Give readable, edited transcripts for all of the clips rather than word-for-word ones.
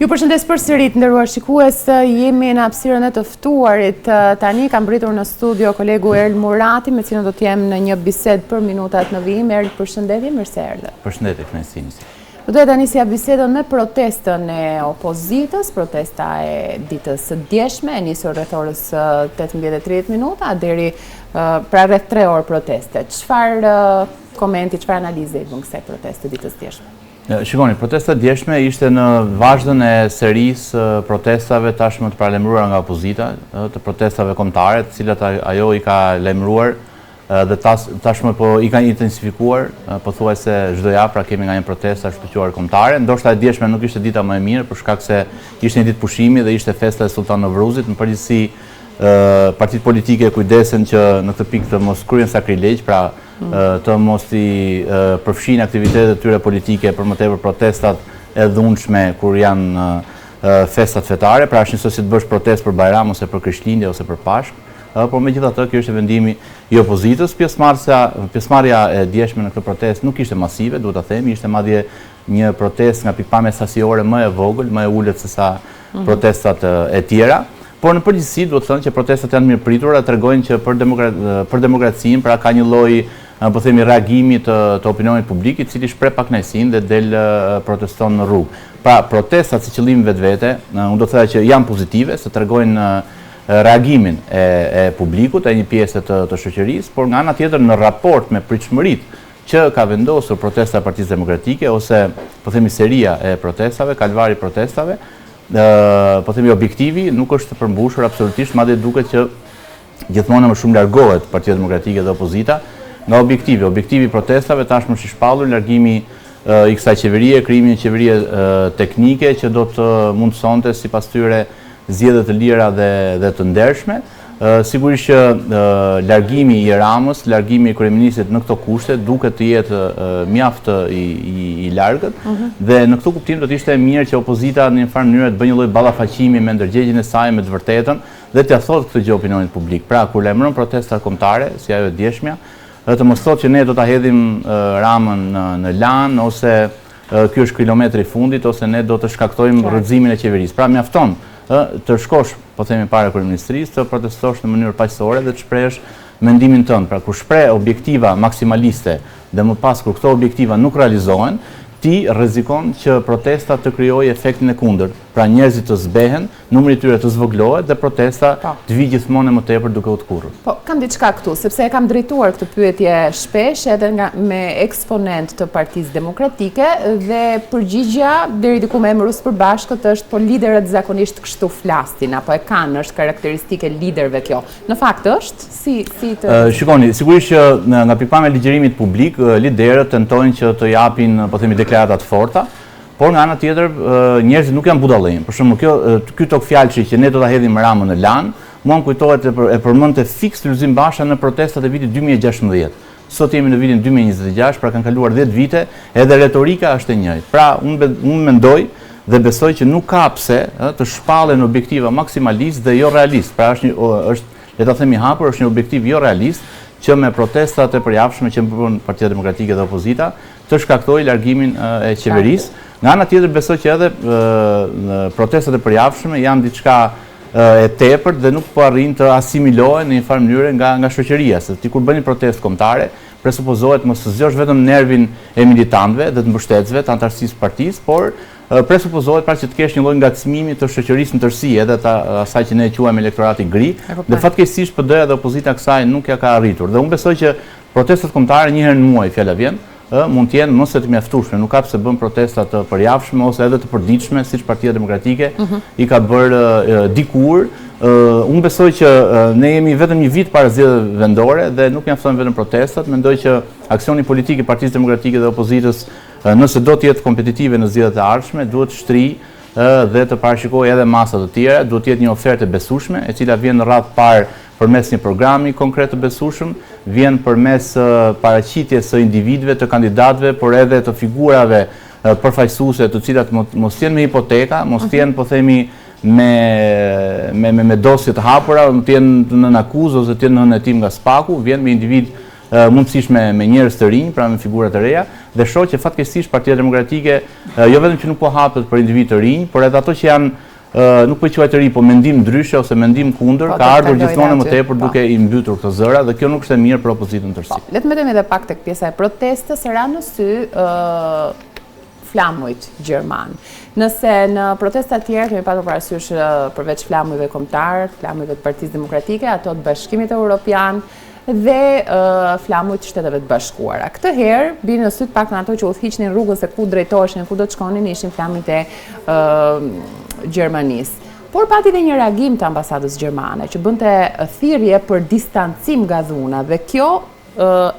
Ju përshëndes përsëri të nderuar shikues, jemi në hapësirën e të ftuarit. Tani kam mbritur në studio kolegu Erl Murati, me cilën do të jem në një bisedë për minutat në vijim. Erl, përshëndetje, mirë se erdhe. Përshëndetje, kënaqësi. Do doja nisja bisedën me protestën e opozitës, protesta e ditës së djeshme, e nisur rreth orës 18:30 minuta deri pra rreth 3 orë proteste. Çfarë komenti, çfarë analize i bën kësaj proteste ditës së djeshme? Shikoni, protesta djeshme ishte në vazhdën e serisë protestave tashmë të paralajmëruara nga opozita, të protestave kombëtare, të cilat ajo i ka lajmëruar dhe tashmë po i kanë intensifikuar, pothuajse çdo javë, pra kemi nga një protestë shkëlqyer kombëtare. Ndoshta e djeshme nuk ishte dita më e mirë për shkak se ishte një ditë pushimi dhe ishte festa e Sultan Novruzit. Në përgjithësi, partitë politike kujdesen që në këtë pikë të mos kryen sakrilegj, pra të mos i përfshin aktivitetet e tyre politike, për më tepër protestat e dhunshme kur janë festat fetare, pra është njësoj si të bësh protestë për Bajram ose për Krishtlindje ose për Pashkë, por megjithatë kjo është vendimi i opozitës. Pjesëmarrja e djeshme në këtë protestë nuk ishte masive, duhet ta themi, ishte madje një protestë nga pikpamja sasiore më e vogël, më e ulët se sa protestat e tjera. Por në përgjithësi duhet të thënë që protestat janë mirëpritura, tregojnë që për demokracinë, pra ka një lloj, po themi, reagimi të opinionit publik, i cili shpreh pakënaqësinë dhe del proteston në rrugë. Pra protestat si qëllim vetvete, unë do të thoya që janë pozitive, se tregojnë reagimin e publikut, e një pjesë të shoqërisë, por nga ana tjetër në raport me pritshmëritë që ka vendosur protesta e Partisë Demokratike ose po themi seria e protestave, kalvari i protestave, po themi objektivi nuk është të përmbushur absolutisht, madje duket që gjithmonë më shumë largohet Partia Demokratike dhe opozita nga objektivi. Objektivi i protestave tashmë është i shpallur, largimi i kësaj qeverie, krijimi një qeverie teknike që do të mundsonte sipas tyre zgjedhje të lira dhe të ndershme. Sigurisht që largimi i Ramës, largimi i kryeministit në këto kushte duket të jetë mjaft i largët dhe në këtë kuptim do të ishte mirë që opozita në një farë mënyrë të bëjë një lloj ballafaqimi me ndërgjegjen e saj me të vërtetën dhe t'ia thotë këtë gjë opinionit publik. Pra kur lajmëron protesta kombëtare si ajo e djeshmja, të mos thotë që ne do ta hedhim Ramën në lan ose ky është kilometri i fundit ose ne do të shkaktojmë rrëzimin e qeverisë. Pra mjafton të shkosh, po themi, para kryeministrisë, të protestosh në mënyrë paqësore dhe të shprehësh mendimin tënd. Pra kur shpreh objektiva maksimaliste dhe më pas kur këto objektiva nuk realizohen, ti rrezikon që protesta të krijojë efektin e kundërt. Pra njerëzit të zbehen, numri i tyre të zvogëlohet dhe protesta të vijë gjithmonë më tepër duke u tkurrur. Po, kam diçka këtu, sepse e kam drejtuar këtë pyetje shpesh edhe me eksponent të Partisë Demokratike dhe përgjigjja deri diku me emër së përbashkët është po liderët zakonisht kështu flasin, apo e kanë, është karakteristike liderëve kjo. Në fakt është si të Shikoni, sigurisht që nga pikpamja e ligjërimit publik, liderët tentojnë që të japin, po themi, deklarata të forta, por nga ana tjetër njerëzit nuk janë budallënj. Për shembull, ky tok fjalëshi që ne do ta hedhim Ramën në lan, mua më kujtohet e përmendte fiks Lulzim Basha në protestat e vitit 2016. Sot jemi në vitin 2026, pra kanë kaluar 10 vite, edhe retorika është e njëjtë. Pra unë mendoj dhe besoj që nuk ka pse të shpallen objektiva maksimalisht dhe jo realist. Pra është le ta themi hapur, është një objektiv jo realist që me protestat e përjavshme që bën Partia Demokratike dhe opozita të shkaktojë largimin e qeverisë. Nga ana tjetër besoj që edhe protestat e përjavshme janë diçka e tepërt dhe nuk po arrin të asimilohen në një farë mënyrë nga shoqëria, se ti kur bën një protestë kombëtare, presupozohet mos të zgjosh vetëm nervin e militantëve dhe të mbështetësve të antarësisë së partisë, por presupozohet pra që të kesh një lloj ngacmimi të shoqërisë në tërësi, edhe asaj që ne e quajmë elektorati gri, dhe fatkeqësisht PD-ja dhe opozita kësaj nuk ja ka arritur. Dhe unë besoj që protestat kombëtare një herë në muaj, fjala vjen, mund të jenë mos e të mjaftueshme, nuk ka pse bën protesta të përjavshme ose edhe të përditshme siç Partia Demokratike i ka bërë dikur. Unë besoj që ne jemi vetëm një vit para zgjedhjeve vendore dhe nuk mjaftojnë vetëm protestat. Mendoj që aksioni politik i Partisë Demokratike dhe opozitës, nëse do të jetë kompetitive në zgjedhjet e ardhshme, duhet të shtrijë dhe të parashikojë edhe masa të tjera, duhet të jetë një ofertë e besueshme, e cila vjen në radhë parë përmes një programi konkret të besueshëm, vjen përmes paraqitjes së individëve, të kandidatëve, por edhe të figurave përfaqësuese, të cilat mos jenë me hipoteka, mos jenë, po themi, me dosje të hapura, të jenë në akuzë ose të jenë në hetim nga spaku, vjen me individ mundësisht me njerëz të rinj, pra me figura të reja, dhe shoh që fatkeqësisht Partia Demokratike jo vetëm që nuk po hapet për individ të rinj, por edhe ato që janë nuk po quaj të ri, po mendim ndryshe ose mendim kundër, ka ardhur gjithmonë më tepër duke i mbytur këto zëra dhe kjo nuk është e mirë për opozitën tërësi. Le të mbetemi edhe pak tek pjesa e protestës, ra në sy flamujt gjerman. Nëse në protesta tjera kemi patur parasysh përveç flamujve kombëtar, flamujve të Partisë Demokratike, ato të Bashkimit Evropian dhe flamujt të Shteteve të Bashkuara. Këtë herë bini në sy të paktën ato që udhëhiqnin rrugën se ku drejtoheshin, ku do të shkonin, ishin flamujt e Gjermanisë. Por pati dhe një reagim të ambasadës gjermane që bënte thirrje për distancim nga dhuna dhe kjo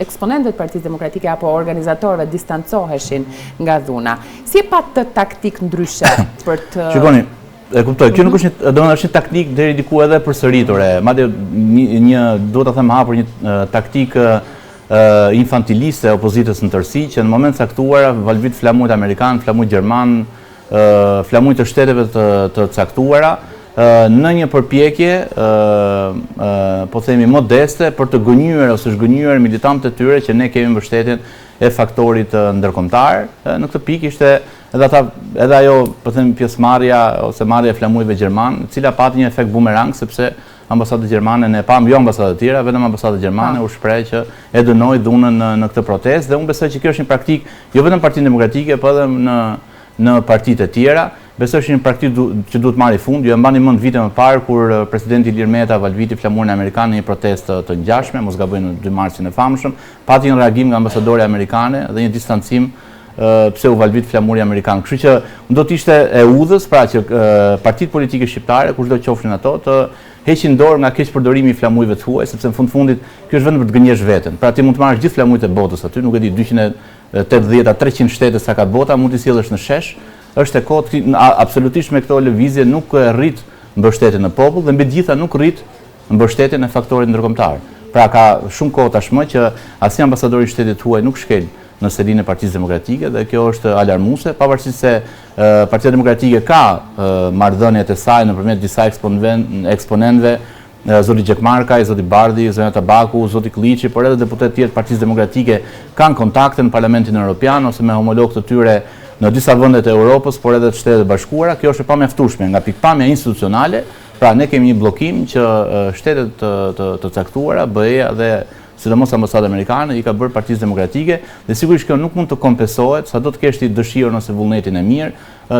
eksponentët Partisë Demokratike apo organizatorëve distancoheshin nga dhuna. Si e pat të taktik ndryshe për të... Shikoni, e kuptoj, kjo nuk është një taktik deri diku edhe përsëritore, madje duhet ta them hapur një taktik infantiliste opozitës në tërësi, që në moment caktuar valvit flamujt amerikan, flamujt gjerman, flamujt të shteteve të caktuara, në një përpjekje, po themi modeste, për të gënjur ose zhgënjur militantët e tyre që ne kemi mbështetjen e faktorit ndërkombëtar. Në këtë pikë ishte edhe ajo, po themi, pjesëmarrja ose marrja e flamujve gjerman, e cila pati një efekt bumerang, sepse ambasadët gjermane ne pam, jo ambasadët tjera, vetëm ambasadët gjermane u shpreh që e dënoi dhunën në këtë protestë dhe unë besoj që kjo është një praktikë jo vetëm Partinë Demokratike, por edhe në partitë e tjera. Besoj që një praktikë që duhet marrë fund. Ju e mbani mend vite më parë kur presidenti Ilir Meta valviti flamurin amerikan në një protestë të ngjashme, mos gaboj në 2 marsin e famshëm, pati një reagim nga ambasadore amerikane dhe një distancim pse u valvit flamuri amerikan. Kështu që do të ishte e udhës pra që partitë politike shqiptare, kushdo qofshin ato, të heqin dorë nga keqpërdorimi i flamujve të huaj, sepse në fundit kjo është vetëm për të gënjesh veten. Pra ti mund të marrësh gjithë flamujt e botës aty, nuk e di 280-300 shtete sa ka bota, mund t'i sjellësh në shesh. Është e kotë, absolutisht me këto lëvizje nuk rrit mbështetjen e popullit dhe mbi gjitha nuk rrit mbështetjen e faktorit ndërkombëtar. Pra ka shumë kohë tashmë që asnjë ambasador i shtetit huaj nuk shkel në selinë e Partisë Demokratike dhe kjo është alarmuese, pavarësisht se Partia Demokratike ka marrëdhëniet e saj nëpërmjet disa eksponentëve, zoti Gjekmarkaj, zoti Bardhi, zonja Tabaku, zoti Kliçi, por edhe deputetë tjerë të Partisë Demokratike kanë kontakte në Parlamentin Evropian ose me homologë të tyre në disa vendet e Europës, por edhe të Shtetet e Bashkuara. Kjo është e pamjaftueshme nga pikpamja institucionale. Pra ne kemi një bllokim që shtetet të caktuara, BE-ja dhe sidomos ambasadë amerikane i ka bërë Partisë Demokratike dhe sigurisht kjo nuk mund të kompensohet, sado të kesh ti dëshirën ose vullnetin e mirë,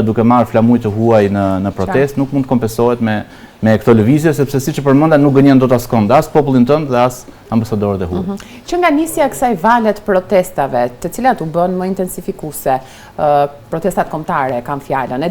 duke marrë flamujt të huaj në protestë, nuk mund të kompensohet me këto lëvizje, sepse siç e përmenda nuk gënjen dot askënd, as popullin tënd dhe as ambasadorët e huaj. Që nga nisja e kësaj vale të protestave, të cilat u bën më intensifikuese, protestat kombëtare kanë fjalën.